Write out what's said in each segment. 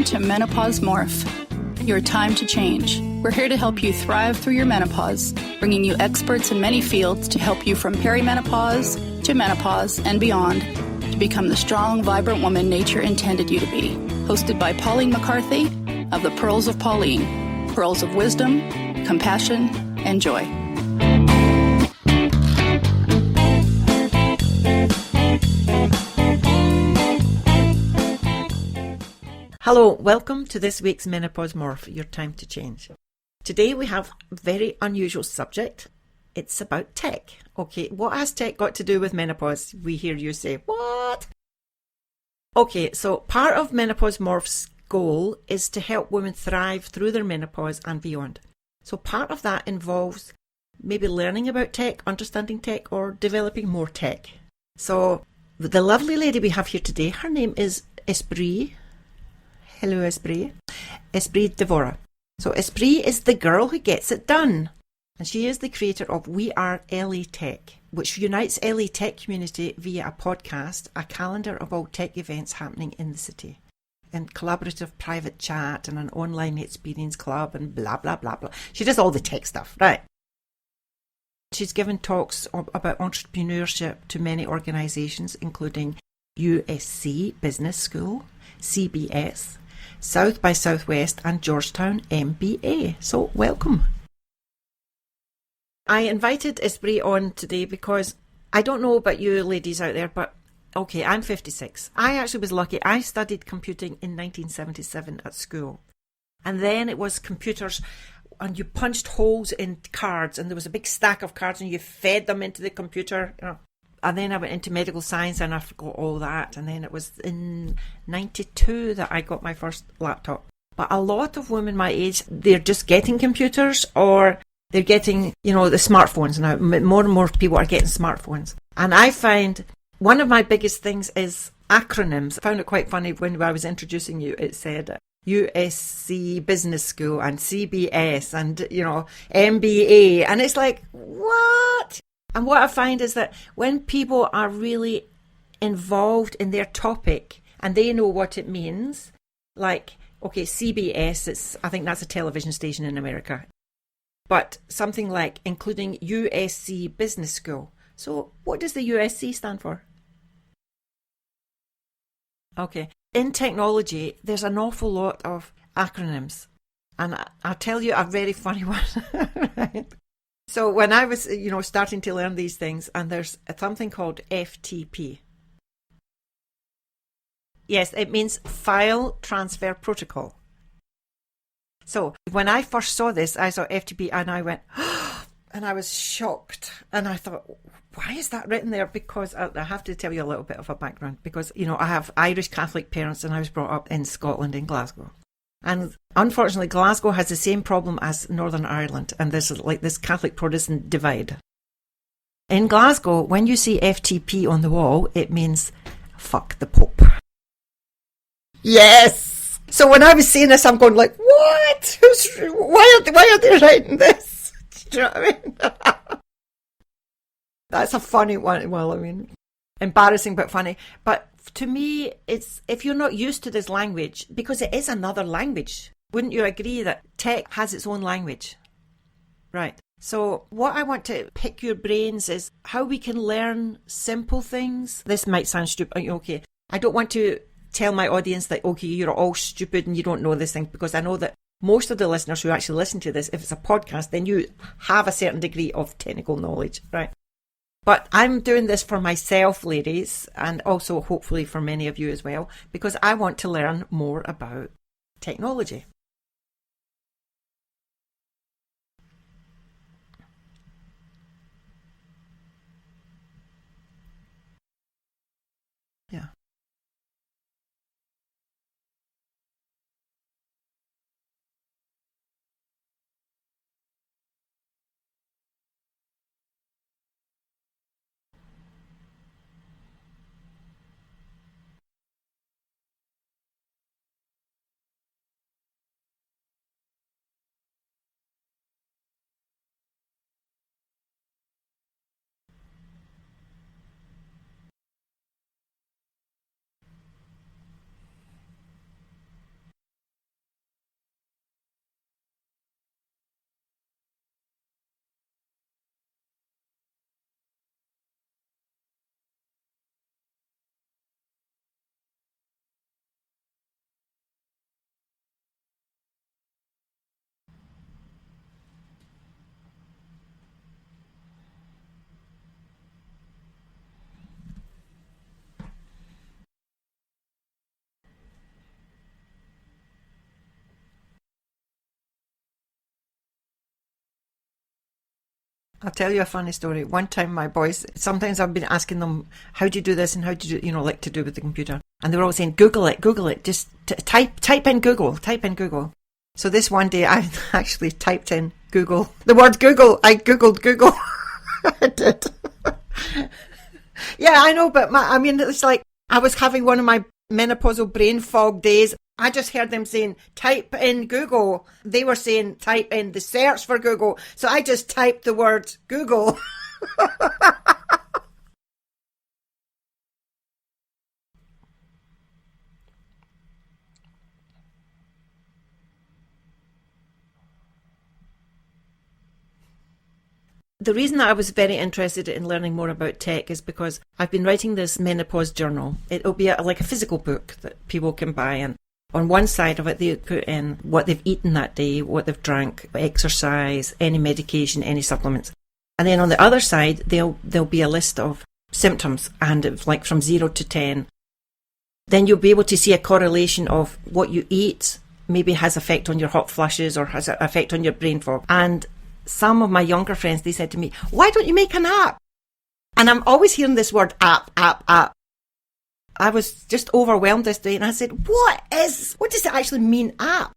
to Menopause Morph, your time to change. We're here to help you thrive through your menopause, bringing you experts in many fields to help you from perimenopause to menopause and beyond to become the strong, vibrant woman nature intended you to be. Hosted by Pauline McCarthy of the Pearls of Pauline, pearls of wisdom, compassion, and joy. Hello, welcome to this week's Menopause Morph, your time to change. Today we have a very unusual subject. It's about tech. Okay, what has tech got to do with menopause? We hear you say, what? Okay, so part of Menopause Morph's goal is to help women thrive through their menopause and beyond. So part of that involves maybe learning about tech, understanding tech, or developing more tech. So the lovely lady we have here today, her name is Esprit. Hello, Esprit. Esprit Devora. So Esprit is the girl who gets it done. And she is the creator of We Are LA Tech, which unites LA Tech community via a podcast, a calendar of all tech events happening in the city, and collaborative private chat and an online experience club and blah, blah, blah, blah. She does all the tech stuff, right? She's given talks about entrepreneurship to many organisations, including USC Business School, CBS, South by Southwest and Georgetown MBA. So welcome. I invited Esprit on today because I don't know about you ladies out there, but okay, I'm 56. I actually was lucky. I studied computing in 1977 at school. And then it was computers and you punched holes in cards and there was a big stack of cards and you fed them into the computer, you know. And then I went into medical science and I forgot all that. And then it was in 92 that I got my first laptop. But a lot of women my age, they're just getting computers or they're getting, the smartphones now. More and more people are getting smartphones. And I find one of my biggest things is acronyms. I found it quite funny when I was introducing you. It said USC Business School and CBS and, MBA. And it's like, what? And what I find is that when people are really involved in their topic and they know what it means, like, okay, CBS, I think that's a television station in America, but something like including USC Business School. So what does the USC stand for? Okay. In technology, there's an awful lot of acronyms. And I'll tell you a very funny one. Right? So when I was, starting to learn these things, and there's something called FTP. Yes, it means File Transfer Protocol. So when I first saw this, I saw FTP and I went, and I was shocked. And I thought, why is that written there? Because I have to tell you a little bit of a background. Because, I have Irish Catholic parents and I was brought up in Scotland, in Glasgow. And unfortunately, Glasgow has the same problem as Northern Ireland, and there's like this Catholic Protestant divide. In Glasgow, when you see FTP on the wall, it means fuck the Pope. Yes! So when I was seeing this, I'm going like, what? Why are they writing this? Do you know what I mean? That's a funny one. Well, embarrassing but funny. But to me, it's if you're not used to this language, because it is another language, wouldn't you agree that tech has its own language? Right. So what I want to pick your brains is how we can learn simple things. This might sound stupid. Okay. I don't want to tell my audience that, okay, you're all stupid and you don't know this thing, because I know that most of the listeners who actually listen to this, if it's a podcast, then you have a certain degree of technical knowledge, right? But I'm doing this for myself, ladies, and also hopefully for many of you as well, because I want to learn more about technology. Yeah. I'll tell you a funny story. One time my boys, sometimes I've been asking them, how do you do this and how do you do, like to do with the computer? And they were always saying, Google it, just type in Google. So this one day I actually typed in Google, the word Google. I Googled Google. I did. Yeah, I know, but it's like I was having one of my menopausal brain fog days. I just heard them saying, type in Google. They were saying, type in the search for Google. So I just typed the word Google. The reason that I was very interested in learning more about tech is because I've been writing this menopause journal. It'll be like a physical book that people can buy, and on one side of it they put in what they've eaten that day, what they've drank, exercise, any medication, any supplements. And then on the other side there'll be a list of symptoms, and it's like from 0 to 10. Then you'll be able to see a correlation of what you eat maybe has effect on your hot flushes or has an effect on your brain fog. And some of my younger friends, they said to me, why don't you make an app? And I'm always hearing this word app. I was just overwhelmed this day and I said, what does it actually mean, app?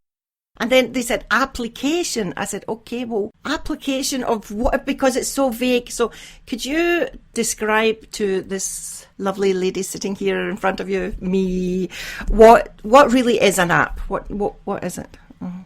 And then they said application. I said, okay, well, application of what? Because it's so vague. So could you describe to this lovely lady sitting here in front of you, me, what really is an app? What is it? Mm-hmm.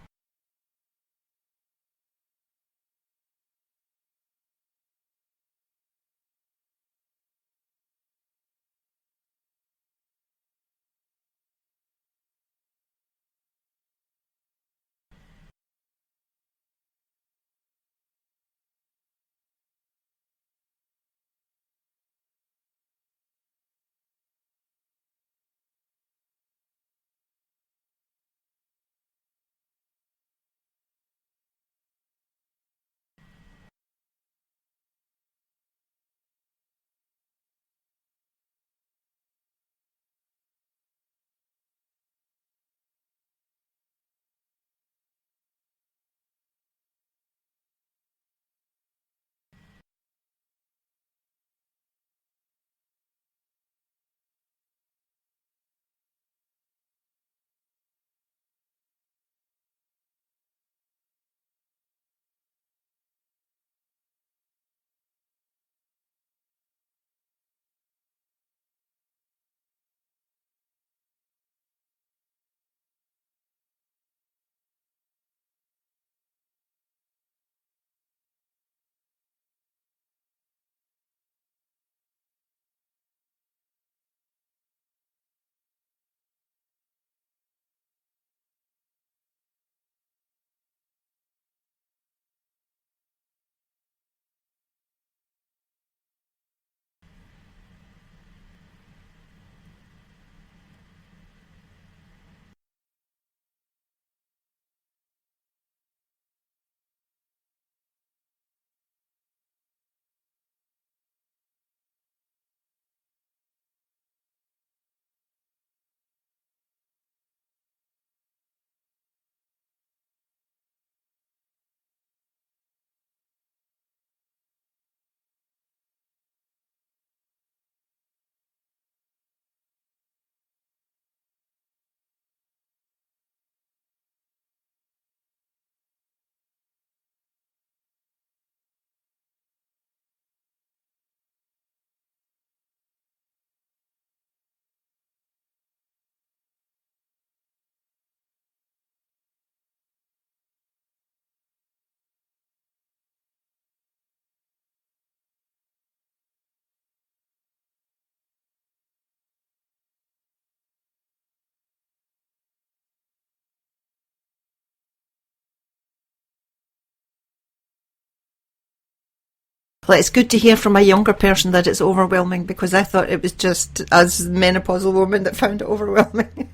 Well, it's good to hear from a younger person that it's overwhelming, because I thought it was just us menopausal women that found it overwhelming.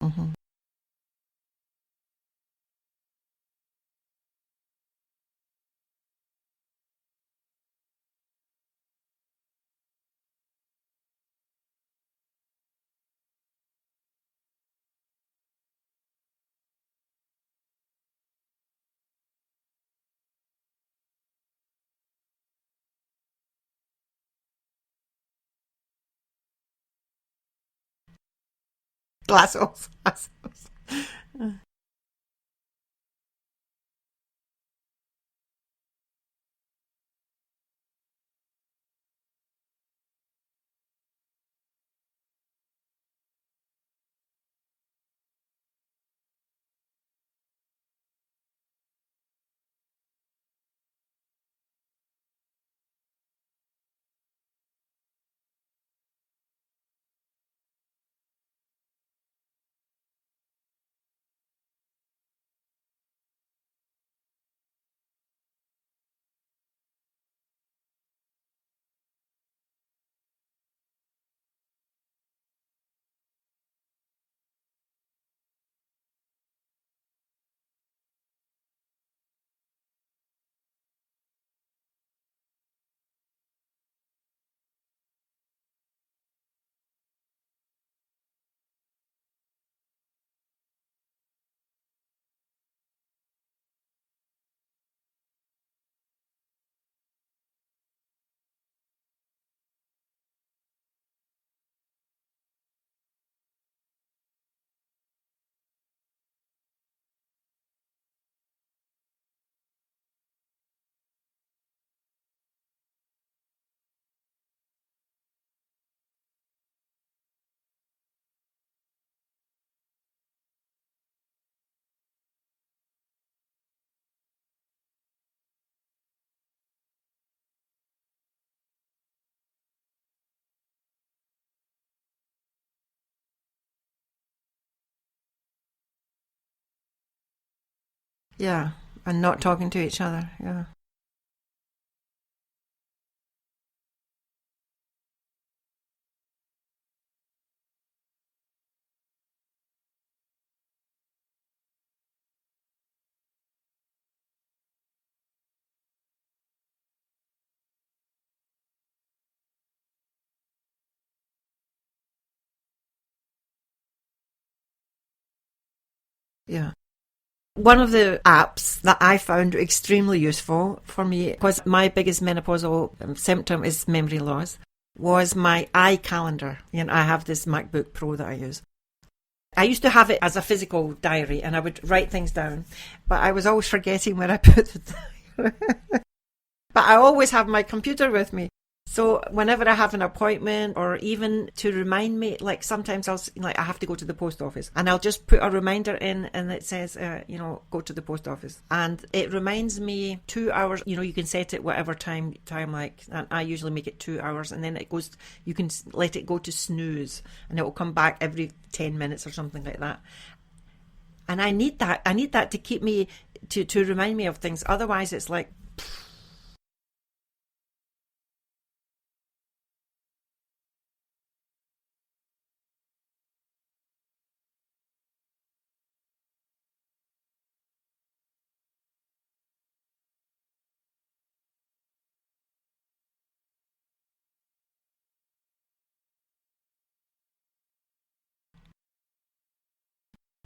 Mm-hmm. Glasses. Yeah, and not talking to each other. Yeah. Yeah. One of the apps that I found extremely useful for me, because my biggest menopausal symptom is memory loss, was my iCalendar. I have this MacBook Pro that I use. I used to have it as a physical diary and I would write things down, but I was always forgetting where I put the diary. But I always have my computer with me. So whenever I have an appointment, or even to remind me, like sometimes I have to go to the post office, and I'll just put a reminder in, and it says, go to the post office, and it reminds me 2 hours. You can set it whatever time like, and I usually make it 2 hours, and then it goes. You can let it go to snooze, and it will come back every 10 minutes or something like that. And I need that. I need that to keep me to remind me of things. Otherwise, it's like.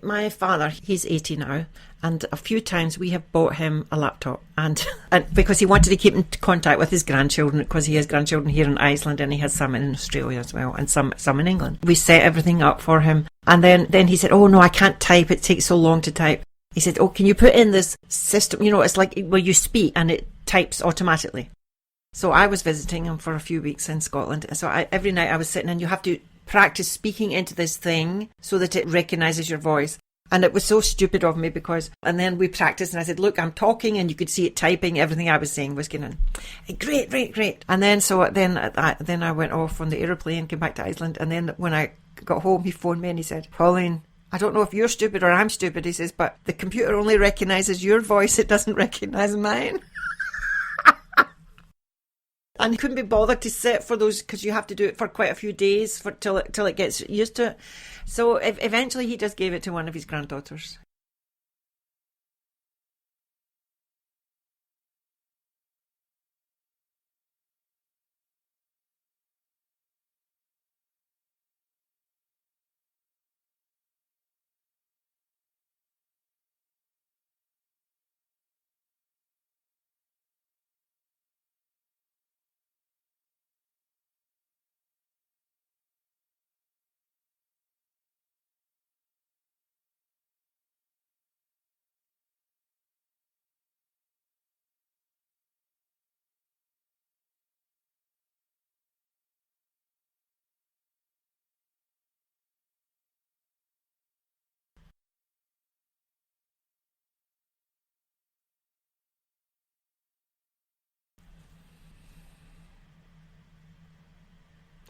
My father, he's 80 now, and a few times we have bought him a laptop, and because he wanted to keep in contact with his grandchildren, because he has grandchildren here in Iceland and he has some in Australia as well, and some in England. We set everything up for him, and then he said, "Oh no, I can't type. It takes so long to type." He said, "Oh, can you put in this system? It's like where you speak and it types automatically." So I was visiting him for a few weeks in Scotland. So every night I was sitting, and you have to practice speaking into this thing so that it recognises your voice. And it was so stupid of me and then we practiced, and I said, "Look, I'm talking," and you could see it typing. Everything I was saying was going, great. And then then I went off on the aeroplane, came back to Iceland, and then when I got home, he phoned me and he said, "Pauline, I don't know if you're stupid or I'm stupid," he says, "but the computer only recognises your voice. It doesn't recognise mine." And couldn't be bothered to sit for those because you have to do it for quite a few days till it gets used to it. So eventually he just gave it to one of his granddaughters.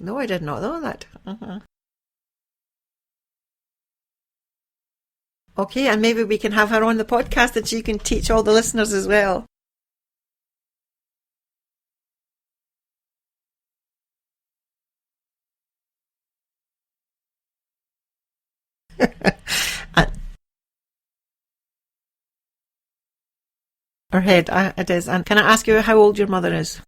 No, I did not know that. Okay, and maybe we can have her on the podcast and she can teach all the listeners as well. And her head, it is. And can I ask you how old your mother is?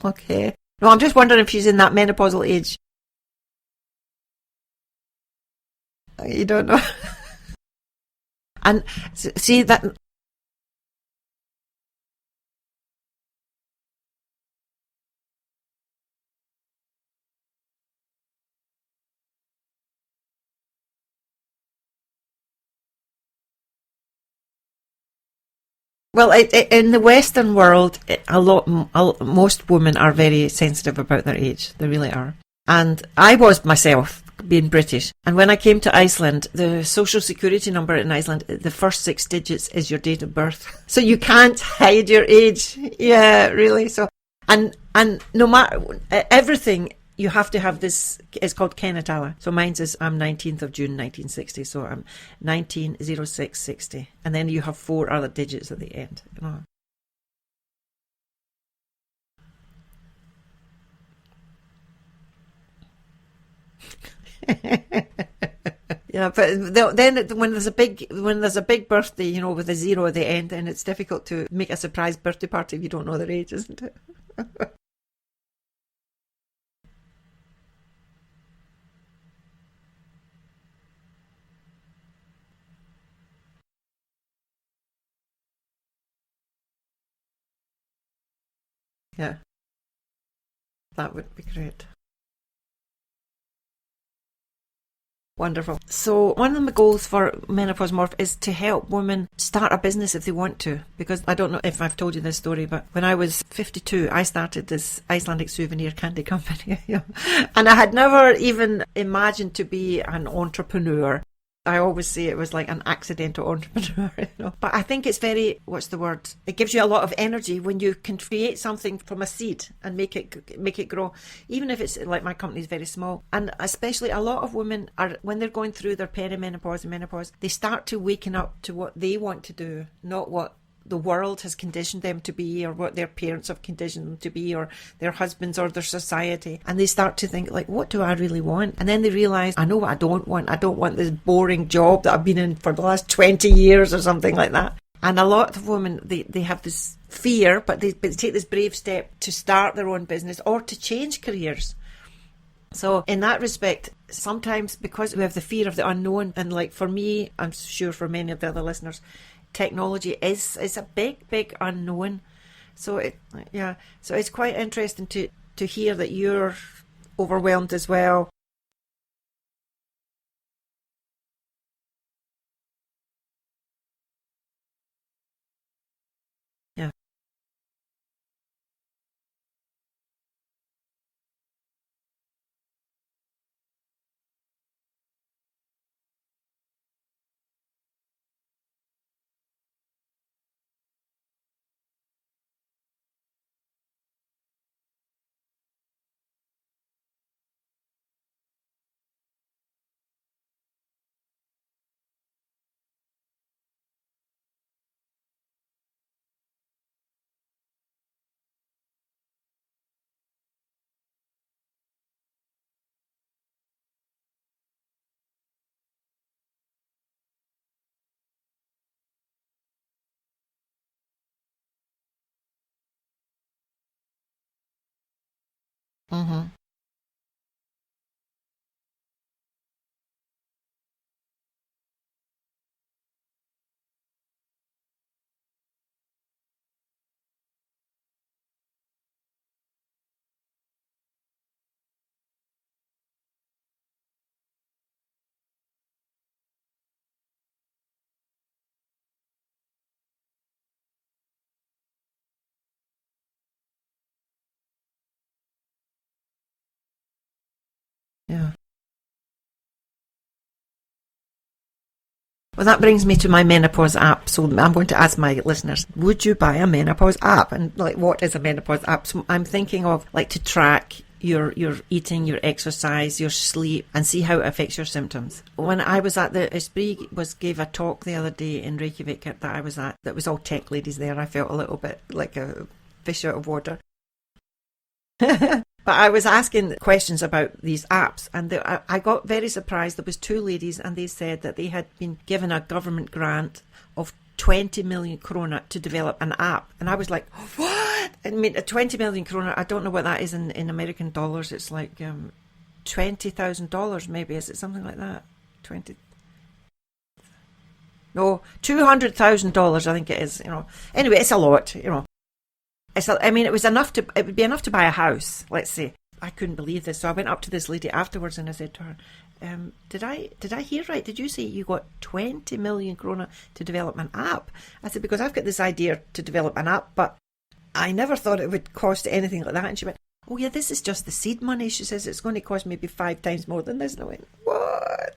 Okay. No, I'm just wondering if she's in that menopausal age. You don't know. And see that. Well, in the Western world, most women are very sensitive about their age. They really are. And I was myself, being British. And when I came to Iceland, the social security number in Iceland, the first 6 digits is your date of birth. So you can't hide your age. Yeah, really. So, and no matter everything, you have to have this. It's called Kenatala. So mine's is I'm 19th of June 1960. So I'm 190660, and then you have 4 other digits at the end. You know. Yeah, but then when there's a big birthday, you know, with a 0 at the end, then it's difficult to make a surprise birthday party if you don't know their age, isn't it? Yeah, that would be great. Wonderful. So one of my goals for Menopause Morph is to help women start a business if they want to. Because I don't know if I've told you this story, but when I was 52, I started this Icelandic souvenir candy company. And I had never even imagined to be an entrepreneur. I always say it was like an accidental entrepreneur, you know. But I think it's very, what's the word? It gives you a lot of energy when you can create something from a seed and make it grow, even if it's like my company is very small. And especially a lot of women are, when they're going through their perimenopause and menopause, they start to waken up to what they want to do, not what the world has conditioned them to be, or what their parents have conditioned them to be, or their husbands or their society. And they start to think, like, what do I really want? And then they realise, I know what I don't want. I don't want this boring job that I've been in for the last 20 years or something like that. And a lot of women, they have this fear, but they take this brave step to start their own business or to change careers. So in that respect, sometimes because we have the fear of the unknown, and like for me, I'm sure for many of the other listeners, technology is a big unknown. So so it's quite interesting to hear that you're overwhelmed as well. Yeah. Mm-hmm. Yeah. Well, that brings me to my menopause app. So I'm going to ask my listeners, would you buy a menopause app? And like, what is a menopause app? So I'm thinking of like to track your eating, your exercise, your sleep, and see how it affects your symptoms. When I was at the Esprit gave a talk the other day in Reykjavik that I was at, that was all tech ladies there. I felt a little bit like a fish out of water. But I was asking questions about these apps, and I got very surprised. There was two ladies, and they said that they had been given a government grant of 20 million krona to develop an app. And I was like, what? I mean, 20 million krona, I don't know what that is in American dollars. It's like $20,000 maybe. Is it something like that? 20. No, $200,000, I think it is. Anyway, it's a lot. I mean, it would be enough to buy a house, let's say. I couldn't believe this. So I went up to this lady afterwards and I said to her, did I hear right? Did you say you got 20 million krona to develop an app? I said, because I've got this idea to develop an app, but I never thought it would cost anything like that. And she went, oh yeah, this is just the seed money. She says it's going to cost maybe 5 times more than this. And I went, what?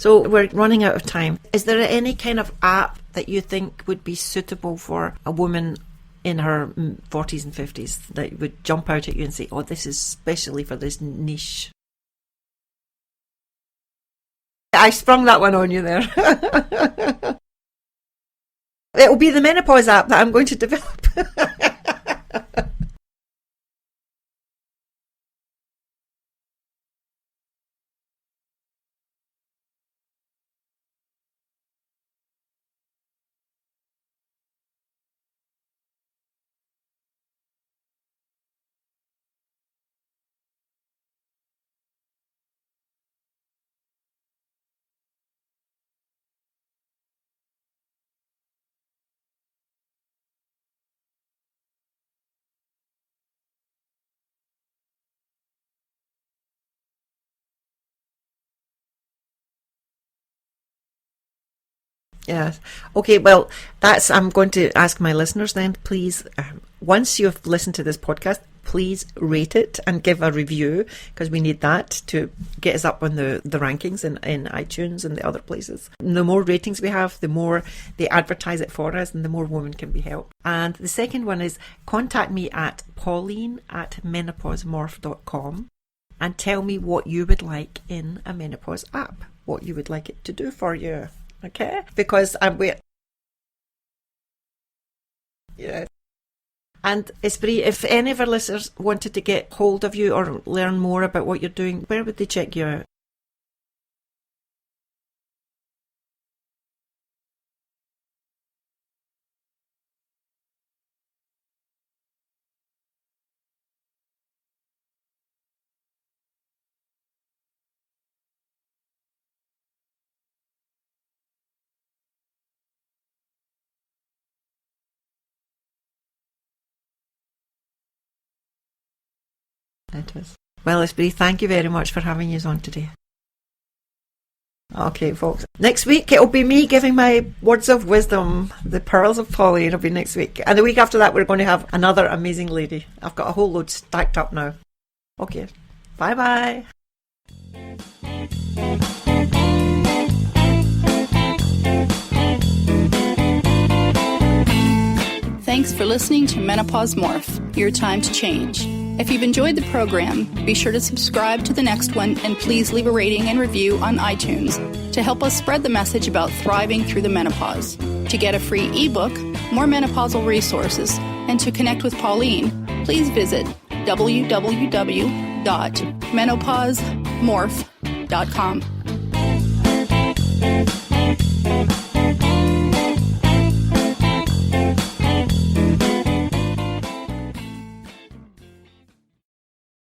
So we're running out of time. Is there any kind of app that you think would be suitable for a woman in her 40s and 50s that would jump out at you and say, oh, this is specially for this niche? I sprung that one on you there. It will be the menopause app that I'm going to develop. Yes. Okay, well, I'm going to ask my listeners then, please, once you've listened to this podcast, please rate it and give a review, because we need that to get us up on the rankings in iTunes and the other places. And the more ratings we have, the more they advertise it for us and the more women can be helped. And the second one is contact me at Pauline@menopausemorph.com and tell me what you would like in a menopause app, what you would like it to do for you. Okay, because yeah. And Esprit, if any of our listeners wanted to get hold of you or learn more about what you're doing, where would they check you out? It is. Well, Esprit, thank you very much for having us on today. Okay, folks. Next week, it'll be me giving my words of wisdom. The pearls of Pauline will be next week. And the week after that, we're going to have another amazing lady. I've got a whole load stacked up now. Okay. Bye-bye. Thanks for listening to Menopause Morph, your time to change. If you've enjoyed the program, be sure to subscribe to the next one and please leave a rating and review on iTunes to help us spread the message about thriving through the menopause. To get a free ebook, more menopausal resources, and to connect with Pauline, please visit www.menopausemorph.com.